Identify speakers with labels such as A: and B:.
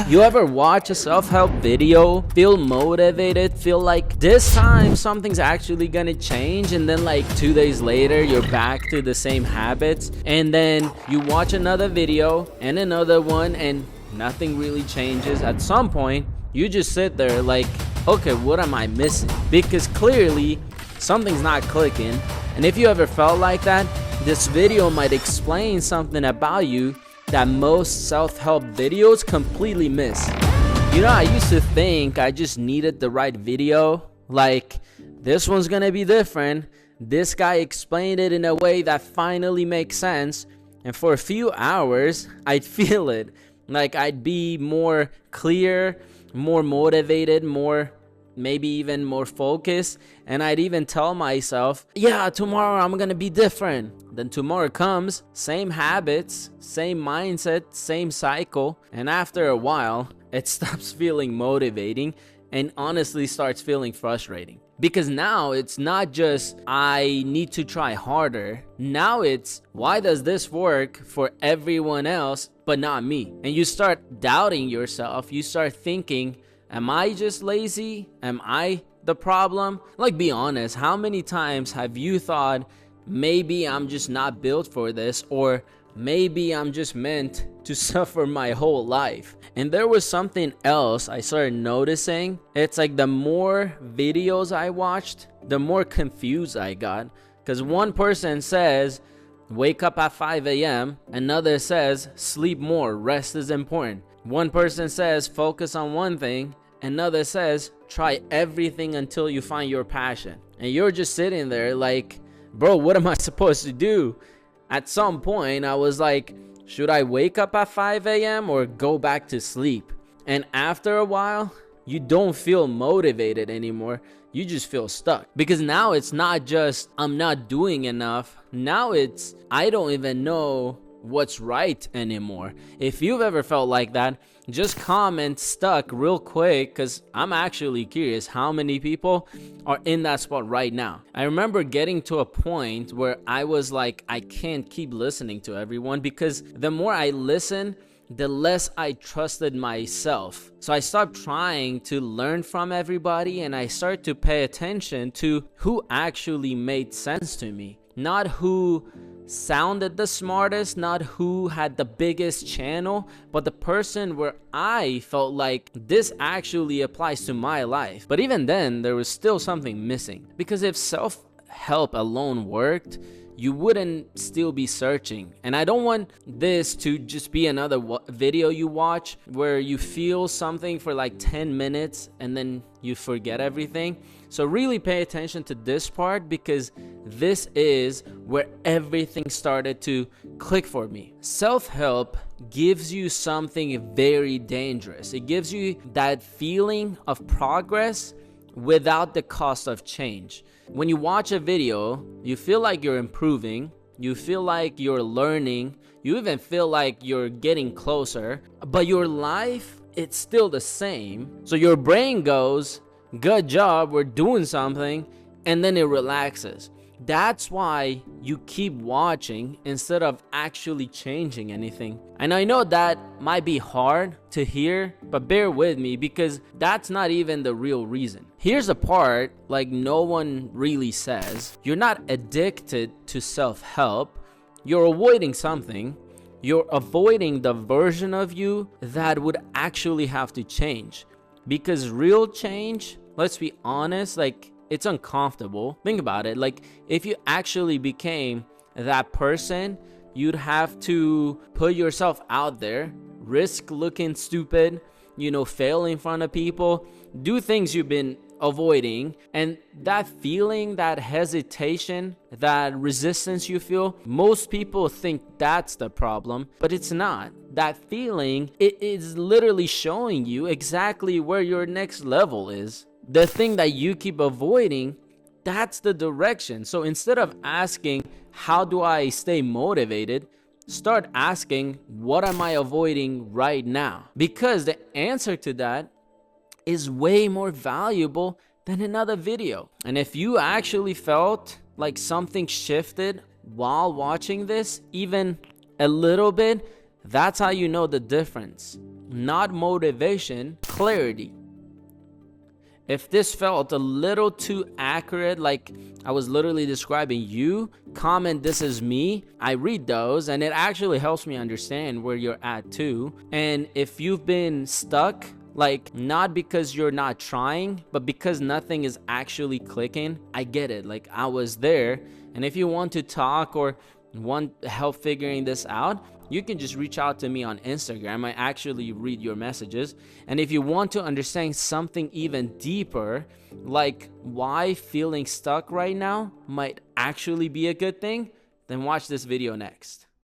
A: You ever watch a self-help video, feel motivated, feel like this time something's actually gonna change, and then like 2 days later you're back to the same habits, and then you watch another video and another one and nothing really changes? At some point you just sit there like, okay, what am I missing? Because clearly something's not clicking. And if you ever felt like that, this video might explain something about you that most self-help videos completely miss. You know, I used to think I just needed the right video, like this one's gonna be different, this guy explained it in a way that finally makes sense, and for a few hours I'd feel it, like I'd be more clear, more motivated, more, maybe even more focused, and I'd even tell myself, yeah, tomorrow I'm gonna be different. Then tomorrow comes, same habits, same mindset, same cycle, and after a while it stops feeling motivating and honestly starts feeling frustrating. Because now it's not just I need to try harder, now it's why does this work for everyone else but not me? And you start doubting yourself, you start thinking, am I just lazy? Am I the problem? Like, be honest, how many times have you thought, maybe I'm just not built for this, or maybe I'm just meant to suffer my whole life? And there was something else I started noticing. It's like the more videos I watched, the more confused I got. Because one person says, wake up at 5 a.m. Another says, sleep more, rest is important. One person says, focus on one thing. Another says, try everything until you find your passion. And you're just sitting there like, bro, what am I supposed to do? At some point, I was like, should I wake up at 5 a.m. or go back to sleep? And after a while, you don't feel motivated anymore. You just feel stuck. Because now it's not just, I'm not doing enough. Now it's, I don't even know what's right anymore. If you've ever felt like that, just comment stuck real quick, because I'm actually curious how many people are in that spot right now. I remember getting to a point where I was like, I can't keep listening to everyone, because the more I listen, the less I trusted myself. So I stopped trying to learn from everybody, and I started to pay attention to who actually made sense to me, not who sounded the smartest, not who had the biggest channel, but the person where I felt like this actually applies to my life. But even then, there was still something missing, because if self-help alone worked, you wouldn't still be searching. And I don't want this to just be another video you watch where you feel something for like 10 minutes and then you forget everything. So really pay attention to this part, because this is where everything started to click for me. Self-help gives you something very dangerous. It gives you that feeling of progress without the cost of change. When you watch a video, you feel like you're improving, you feel like you're learning, you even feel like you're getting closer, but your life, it's still the same. So your brain goes, good job, we're doing something, and then it relaxes. That's why you keep watching instead of actually changing anything. And I know that might be hard to hear, but bear with me, because that's not even the real reason. Here's a part like no one really says. You're not addicted to self-help. You're avoiding something. You're avoiding the version of you that would actually have to change. Because real change, let's be honest, like, it's uncomfortable. Think about it. Like, if you actually became that person, you'd have to put yourself out there, risk looking stupid, you know, fail in front of people, do things you've been avoiding. And that feeling, that hesitation, that resistance you feel, most people think that's the problem, but it's not. That feeling, it is literally showing you exactly where your next level is. The thing that you keep avoiding, that's the direction. So instead of asking, how do I stay motivated? Start asking, what am I avoiding right now? Because the answer to that is way more valuable than another video. And if you actually felt like something shifted while watching this, even a little bit, that's how you know the difference. not motivation, clarity. If this felt a little too accurate, like I was literally describing you, comment "this is me." I read those and it actually helps me understand where you're at too. And if you've been stuck, like not because you're not trying, but because nothing is actually clicking, I get it. Like I was there. And if you want to talk or want help figuring this out, you can just reach out to me on Instagram. I actually read your messages. And if you want to understand something even deeper, like why feeling stuck right now might actually be a good thing, then watch this video next.